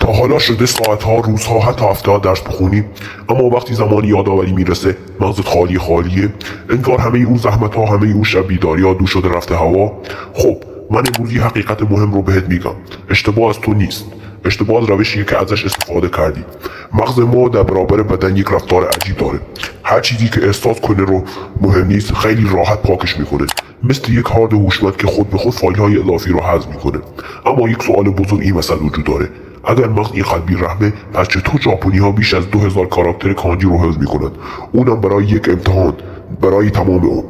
تا حالا شده ساعتها، روزها، حتی هفته‌ها درس بخونی، اما وقتی زمانی یادآوری میرسه مغزت خالیه. انگار همه اون زحمت‌ها، همه اون شب بیداری‌ها دور شده رفته هوا. خب من امروز یه حقیقت مهم رو بهت میگم. اشتباه از تو نیست، اشتباه از روشیه که ازش استفاده کردی. مغز ما در برابر بدن یک رفتار عجیب داره. هر چیزی که احساس کنه رو مهم نیست خیلی راحت پاکش میکنه، مثل یک هارد هوشمند که خود به خود فایل‌های اضافی رو حذف میکنه. اما یک سوال بزرگ این وسط وجود داره: اگر مغز اینقدر بی‌رحمه، پس چطور ژاپنی‌ها بیش از 2000 کاراکتر کانجی رو حفظ میکنن، اونم برای یک امتحان، برای تمام اون؟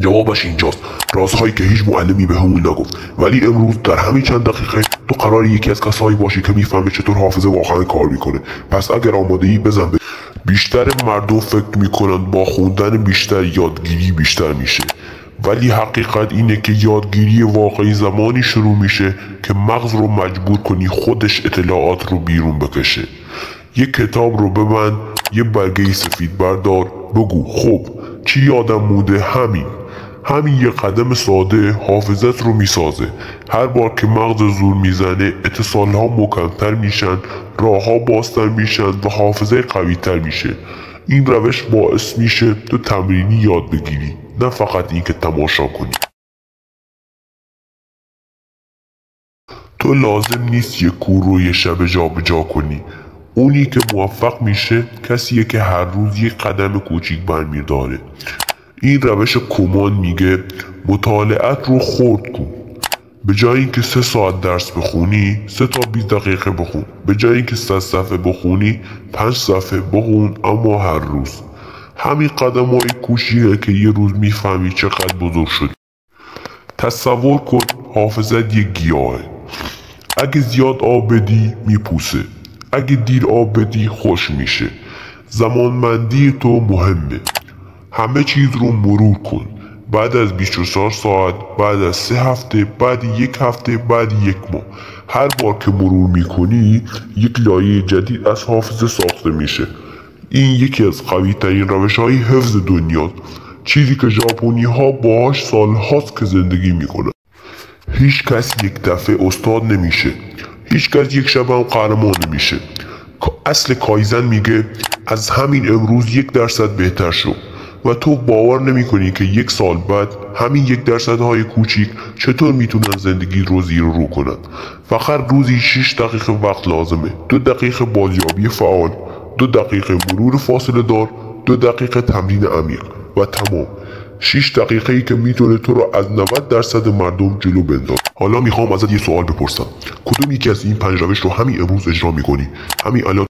جوابش اینجاست: رازهایی که هیچ معلمی به همون نگفت. ولی امروز در همین چند دقیقه تو قراره یکی از کسایی باشی که میفهمه چطور حافظه واقعا کار میکنه. پس اگر آماده‌ای بزن. بیشتر مردم فکر میکنن با خوندن بیشتر یادگیری بیشتر میشه، ولی حقیقت اینه که یادگیری واقعی زمانی شروع میشه که مغز رو مجبور کنی خودش اطلاعات رو بیرون بکشه. یک کتاب رو ببند، یه برگه سفید بردار، بگو خب چی یادم مونده؟ همین یه قدم ساده حافظت رو میسازه. هر بار که مغز زور میزنه اتصالها محکم‌تر میشن، راهها بازتر میشن و حافظه قوی‌تر میشه. این روش باعث میشه تو تمرینی یاد بگیری، نه فقط این که تماشا کنی. تو لازم نیست یک کور رو یه شب جابجا کنی. اونی که موفق میشه کسیه که هر روز یک قدم کوچیک برمی‌داره. این روش کومان میگه مطالعت رو خرد کن. به جای اینکه 3 ساعت درس بخونی 3 تا 20 دقیقه بخون. به جای اینکه 100 صفحه بخونی 5 صفحه بخون، اما هر روز. همین قدم‌های کوچیکه که یه روز میفهمی چقدر بزرگ شدی. تصور کن حافظت یک گیاهه. اگه زیاد آب بدی میپوسه، اگه دیر آب بدی خوش میشه. زمانمندی تو مهمه. همه چیز رو مرور کن. بعد از 24 ساعت، بعد از 3 هفته، بعد 1 هفته، بعد 1 ماه. هر بار که مرور میکنی یک لایه جدید از حافظه ساخته میشه. این یکی از قوی ترین روش های حفظ دنیاست. چیزی که ژاپنی ها باهاش سالهاست که زندگی میکنن. هیچ کس یک دفعه استاد نمیشه. هیچ کس یک شب هم قهرمان نمیشه. اصل کایزن میگه از همین امروز 1% بهتر شو. و تو باور نمی کنی که 1 سال بعد همین 1% های کوچیک چطور میتونن زندگی رو زیر و رو کنن. فقط روزی 6 دقیقه وقت لازمه. 2 دقیقه بازیابی فعال، 2 دقیقه مرور فاصله دار، 2 دقیقه تمرین عمیق و تمام. 6 دقیقه‌ای که میتونه تو رو از 90% مردم جلو بندازه. حالا میخوام ازت یه سوال بپرسم. کدوم یکی از این 5 روش رو همین امروز اجرا میکنی؟ همین الان